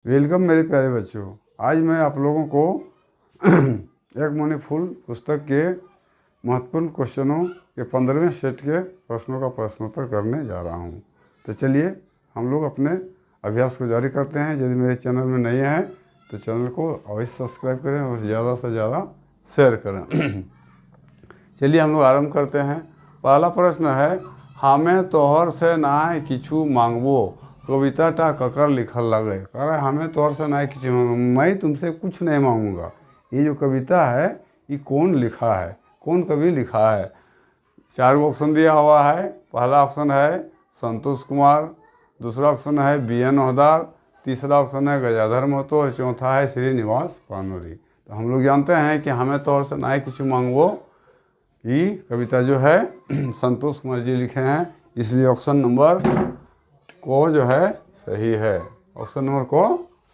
Welcome मेरे प्यारे बच्चों। आज मैं आप लोगों को एक मनी फूल पुस्तक के महत्वपूर्ण क्वेश्चनों के 15वें सेट के प्रश्नों का प्रश्नोत्तर करने जा रहा हूं। तो चलिए हम लोग अपने अभ्यास को जारी करते हैं। यदि मेरे चैनल में नए हैं तो चैनल को अवश्य सब्सक्राइब करें और ज़्यादा से ज़्यादा शेयर करें। चलिए हम लोग आरम्भ करते हैं। पहला प्रश्न है, हमें तोहर से नाय किछु मांगबो कविता टा ककर लिखल लगे। कह रहा है हमें तोहर से नाय किछु मांगबो, मैं तुमसे कुछ नहीं मांगूंगा। ये जो कविता है ये कौन लिखा है, कौन कवि लिखा है? 4 ऑप्शन दिया हुआ है। पहला ऑप्शन है संतोष कुमार, दूसरा ऑप्शन है BN हौदार, तीसरा ऑप्शन है गजाधर महतो और चौथा है श्रीनिवास पानोरी। तो हम लोग जानते हैं कि हमें तोहर से नाय किछु मांगबो ये कविता जो है संतोष कुमार जी लिखे हैं, इसलिए ऑप्शन नंबर को जो है सही है। ऑप्शन नंबर को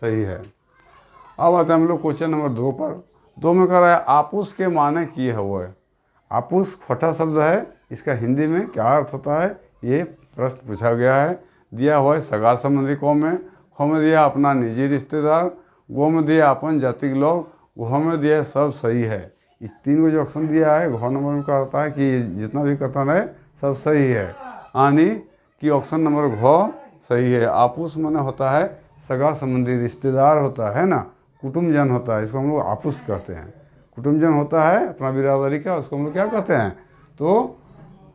सही है। अब आते हैं हम लोग क्वेश्चन नंबर 2 पर। 2 में कह रहा है आपूस के माने की है वो है। आपूस खोटा शब्द है, इसका हिंदी में क्या अर्थ होता है ये प्रश्न पूछा गया है। दिया हुआ है सगा संबंधी कौ में दिया अपना निजी रिश्तेदार, गो में दिया अपन जाति के लोग, घ में दिया सब सही है। इस 3 को जो ऑप्शन दिया है घ नंबर में क्या होता है कि जितना भी कथन है सब सही है, यानी कि ऑप्शन नंबर घ सही है। आपूस माने होता है सगा संबंधी रिश्तेदार होता है ना, कुटुम्बजन होता है, इसको हम लोग आपूस कहते हैं। कुटुम्बजन होता है अपना बिरादरी का, उसको हम लोग क्या कहते हैं तो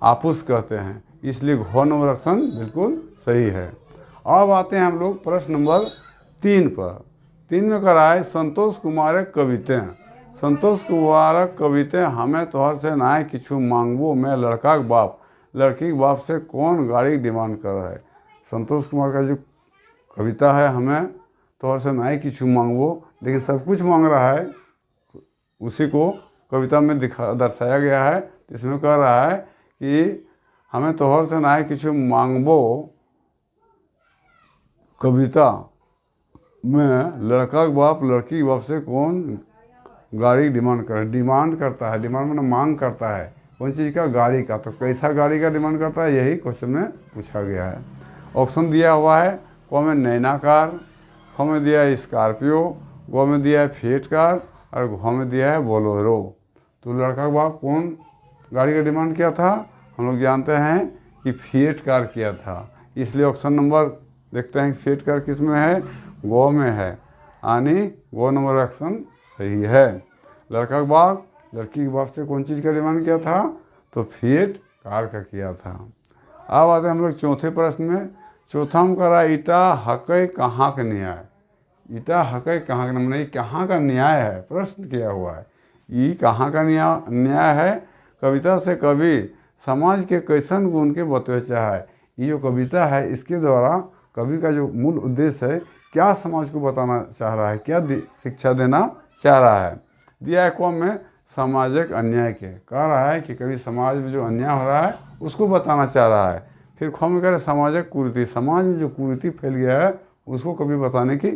आपूस कहते हैं, इसलिए घ नंबर ऑप्शन बिल्कुल सही है। अब आते हैं हम लोग प्रश्न नंबर 3 पर। 3 में कह रहा है संतोष कुमार कवितें। संतोष कुमार कवितें हमें तोहर से नाय किछु मांगबो में लड़का के बाप लड़की के बाप से कौन गाड़ी डिमांड कर रहा है। संतोष कुमार का जो कविता है हमें तोहर से नाय किछु मांगबो, लेकिन सब कुछ मांग रहा है, उसी को कविता में दर्शाया गया है। इसमें कह रहा है कि हमें तोहर से नाय किछु मांगबो कविता में लड़का के बाप लड़की के बाप से कौन गाड़ी डिमांड करता है। डिमांड मतलब मांग करता है कौन चीज़ का, गाड़ी का। तो कैसा गाड़ी का डिमांड करता है यही क्वेश्चन में पूछा गया है। ऑप्शन दिया हुआ है क में नैना कार, ख में दिया है स्कॉर्पियो, ग में दिया है फिएट कार और घ में दिया है बोलेरो। तो लड़का का बाप कौन गाड़ी का डिमांड किया था, हम लोग जानते हैं कि फिएट कार किया था, इसलिए ऑप्शन नंबर देखते हैं फिएट कार किस में है, ग में है, यानी ग नंबर ऑप्शन सही है। लड़का का बाप लड़की के बाप से कौन चीज़ का डिमांड किया था तो फिएट कार का किया था। अब आते हैं हम लोग चौथे प्रश्न में। चौथा में करा ईटा हकै कहाँ का न्याय। ईटा हकै कहाँ का, मतलब कहाँ का न्याय है, प्रश्न किया हुआ है। ये कहाँ का न्याय है। कविता से कवि समाज के कैसन गुण के बतवे चाहे। ये जो कविता है इसके द्वारा कवि का जो मूल उद्देश्य है, क्या समाज को बताना चाह रहा है, क्या शिक्षा देना चाह रहा है। दिया है कौन में सामाजिक अन्याय के, कह रहा है कि कभी समाज में जो अन्याय हो रहा है उसको बताना चाह रहा है। फिर ख में कह रहे सामाजिक कुरीति, समाज में जो कुरीति फैल गया है उसको कभी बताने की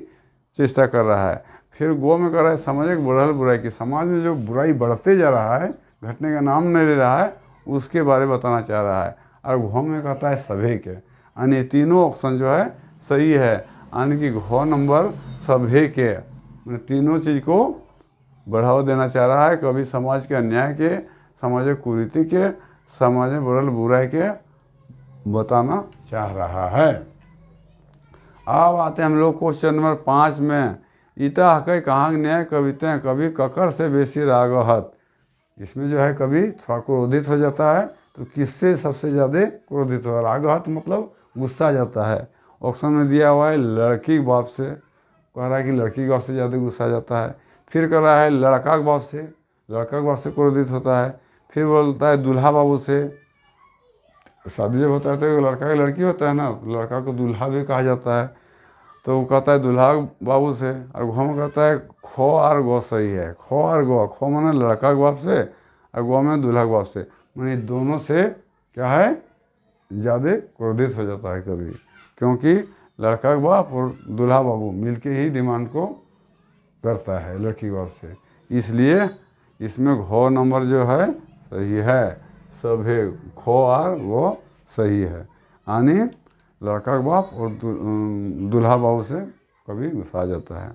चेष्टा कर रहा है। फिर गो में कह रहा है सामाजिक बढ़ल बुराई की, समाज में जो बुराई बढ़ते जा रहा है, घटने का नाम नहीं ले रहा है, उसके बारे में बताना चाह रहा है। और घ में कहता है सभी के, यानी तीनों ऑप्शन जो है सही है, यानी कि घ नंबर सभी के, तीनों चीज़ को बढ़ावा देना चाह रहा है। कभी समाज के अन्याय के, सामाजिक कुरीति के, समाज में बढ़ल बुराई के बताना चाह रहा है। अब आते हैं हम लोग क्वेश्चन नंबर 5 में। ईटा हकै कहाँ न्याय कवितें कभी ककर से बेसी रागहत। इसमें जो है कभी थोड़ा क्रोधित हो जाता है, तो किससे सबसे ज़्यादा क्रोधित हो, रागहत मतलब गुस्सा जाता है। ऑप्शन में दिया हुआ है लड़की के बाप से, कह रहा है कि लड़की के बाप से ज़्यादा गुस्सा जाता है। फिर कह रहा है लड़का के बाप से, लड़का के बाप से क्रोधित होता है। फिर बोलता है दूल्हा बाबू से, शादी जब होता है तो लड़का की लड़की होता है ना, लड़का को दूल्हा भी कहा जाता है, तो वो कहता है दूल्हा बाबू से। और घ में कहता है ख और ग सही है, ख और ग, ख माने लड़का के बाप से और ग में दूल्हा के बाप से, माने दोनों से क्या है ज़्यादा क्रोधित हो जाता है कभी, क्योंकि लड़का के बाप और दूल्हा बाबू मिलके ही डिमांड को करता है लड़की के बाप से, इसलिए इसमें घ नंबर जो है सही है। सभी ख और वो सही है, यानी लड़का के बाप और दूल्हा बाबू से कवि गुस्सा जाता है।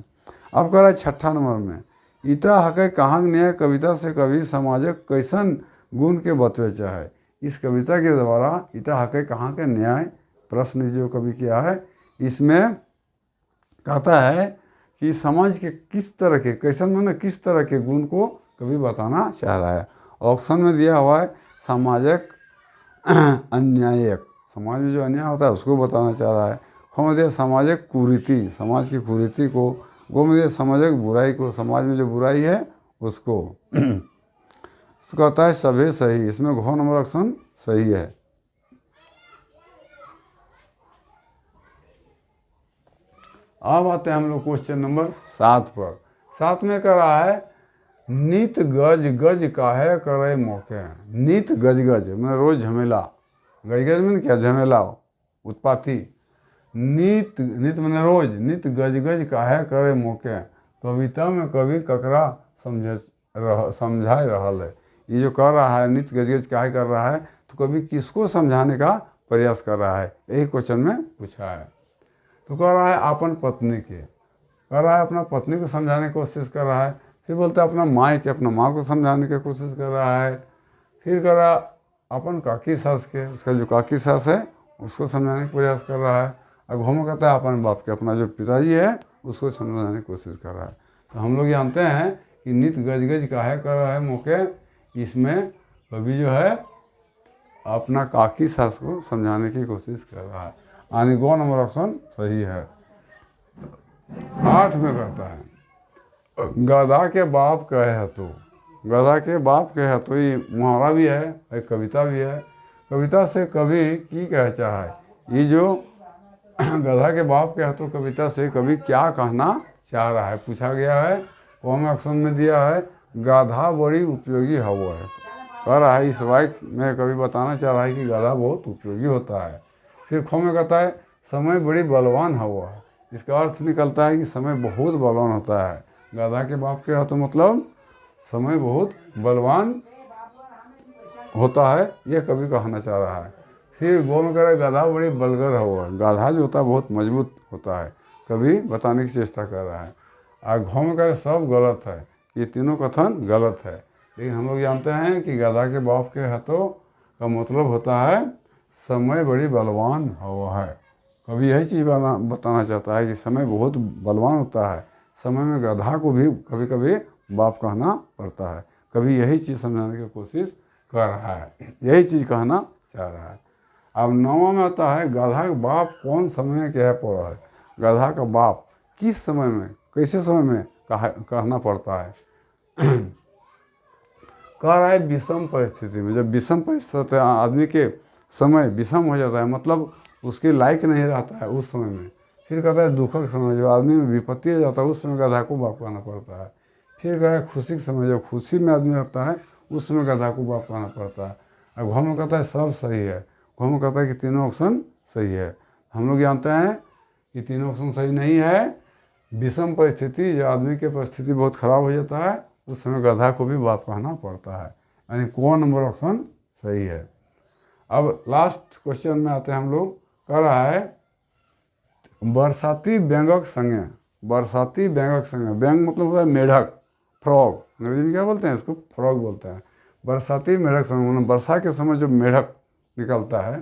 अब कह रहा है 6ठा नंबर में, ईटा हके कहाँ न्याय कविता से कवि समाजक कैसन गुण के बतवे चाहे। इस कविता के द्वारा ईटा हके कहाँ के न्याय प्रश्न जो कवि किया है, इसमें कहता है कि समाज के किस तरह के, कैसन मैंने किस तरह के गुण को कवि बताना चाह रहा है। ऑप्शन में दिया हुआ है सामाजिक अन्यायक, समाज में जो अन्याय होता है उसको बताना चाह रहा है। ख में दिया सामाजिक कुरीति, समाज की कुरीति को। गो में दिया सामाजिक बुराई को, समाज में जो बुराई है उसको। तो कहता है सभी सही, इसमें घ नंबर ऑप्शन सही है। अब आते हैं हम लोग क्वेश्चन नंबर 7 पर। 7 में कह रहा है नित गज गज काहे करे मौके। नित गज गज मैंने रोज झमेला, गज गज में क्या झमेला उत्पाती। नित नित मैंने रोज, नित गज गज काहे करे मौके। कविता में कवि ककरा समझा रहल है। ये जो कर रहा है नित गज गज काहे कर रहा है, तो कवि किसको समझाने का प्रयास कर रहा है, यही क्वेश्चन में पूछा है। तो कह रहा है अपन पत्नी के, कह रहा है अपना पत्नी को समझाने की कोशिश कर रहा है। फिर बोलता है अपना माँ के, अपना माँ को समझाने की कोशिश कर रहा है। फिर कह रहा अपन काकी सास के, उसका जो काकी सास है उसको समझाने का प्रयास कर रहा है। अब घूम कहता है अपन बाप के, अपना जो पिताजी है उसको समझाने की कोशिश कर रहा है। तो हम लोग जानते हैं कि नित गज गज काहे कर रहा है मौके, इसमें कवि जो है अपना काकी सास को समझाने की कोशिश कर रहा है। यानी गो नंबर ऑप्शन सही है। 8 में कहता है गधा के बाप कहे हतो। गधा के बाप कहे हतो, ये मुहावरा भी है, एक कविता भी है। कविता से कवि की कह चाहा है, ये जो गधा के बाप कहे हतो कविता से कवि क्या कहना चाह रहा है पूछा गया है। कौन ऑप्शन में दिया है गाधा बड़ी उपयोगी हवा है। कह रहा है इस वाक्य में कवि बताना चाह रहा है कि गधा बहुत उपयोगी होता है। फिर खो में कहता है समय बड़ी बलवान हवा है। इसका अर्थ निकलता है कि समय बहुत बलवान होता है। गधा के बाप के तो मतलब समय बहुत बलवान होता है, यह कवि कहना चाह रहा है। फिर गो में कह रहा है गधा बड़ी बलगर हवा है। गधा जो होता है बहुत मजबूत होता है, कवि बताने की चेष्टा कर रहा है। और घों में कह रहे सब गलत है, ये तीनों कथन गलत है। लेकिन हम लोग जानते हैं कि गधा के बाप के हथों का मतलब होता है समय बड़ी बलवान हवा है। कभी यही चीज़ बताना चाहता है कि समय बहुत बलवान होता है। समय में गधा को भी कभी कभी बाप कहना पड़ता है। कभी यही चीज़ समझाने की कोशिश कर रहा है, यही चीज़ कहना चाह रहा है। अब 9वां में आता है गधा का बाप कौन समय में कह पड़ा है। गधा का बाप किस समय में, कैसे समय में कहना पड़ता है। कह रहा है विषम परिस्थिति में। जब विषम परिस्थिति आदमी के समय विषम हो जाता है, मतलब उसके लायक नहीं रहता है उस समय में। फिर कहता है दुखक समय, जब आदमी में विपत्ति हो जाता है उस समय गधा को बाप कहना पड़ता है। फिर कह रहा है खुशी के समय, जब खुशी में आदमी रहता है उस समय गधा को बाप कहना पड़ता है। और घों में कहता है सब सही है। घों में कहता है कि तीनों ऑप्शन सही है। हम लोग जानते हैं कि तीनों ऑप्शन सही नहीं है। विषम परिस्थिति, जब आदमी की परिस्थिति बहुत ख़राब हो जाता है उस समय गधा को भी बाप कहना पड़ता है। यानी कौन नंबर ऑप्शन सही है। अब लास्ट क्वेश्चन में आते हैं हम लोग। कह रहा है बरसाती बैंगक संगे। बरसाती बैंगक संगे, बैंग मतलब होता है मेढक, फ्रॉग, अंग्रेजी में क्या बोलते हैं इसको, फ्रॉग बोलते हैं। बरसाती मेढक संगे मतलब वर्षा के समय जो मेढक निकलता है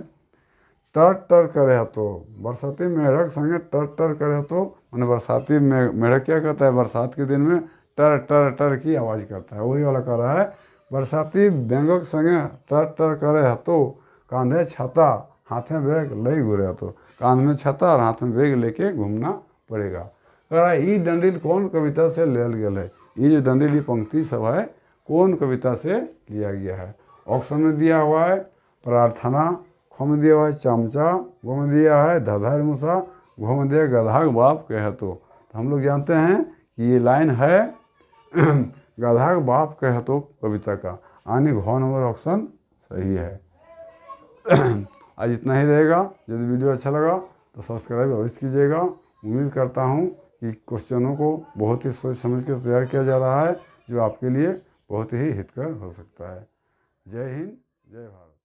टर टर करे तो। बरसाती मेढक संगे टर टर करे तो मैंने बरसाती मेढक क्या करता है, बरसात के दिन में टर टर टर की आवाज़ करता है। वही वाला कह रहा है बरसाती बैंगक संगे टर टर करे तो कांधे छाता हाथ में बैग ले घुरे। तो कांध में छाता और हाथ में बैग लेके घूमना पड़ेगा। कह रहा है ई दंडिल कौन कविता से लेल गया है। ये जो दंडिल ये पंक्ति सब है कौन कविता से लिया गया है। ऑप्शन में दिया हुआ है प्रार्थना, खो में दिया हुआ है चमचा, गो में दिया है धधर मूसा, घो में दिया गधा के बाप कहे तो हम लोग जानते हैं कि ये लाइन है गधा के बाप कहे तो कविता का, यानी घो नंबर ऑप्शन सही है। आज इतना ही रहेगा। यदि वीडियो अच्छा लगा तो सब्सक्राइब अवश्य कीजिएगा। उम्मीद करता हूँ कि क्वेश्चनों को बहुत ही सोच समझ कर तैयार किया जा रहा है, जो आपके लिए बहुत ही हितकर हो सकता है। जय हिंद, जय भारत।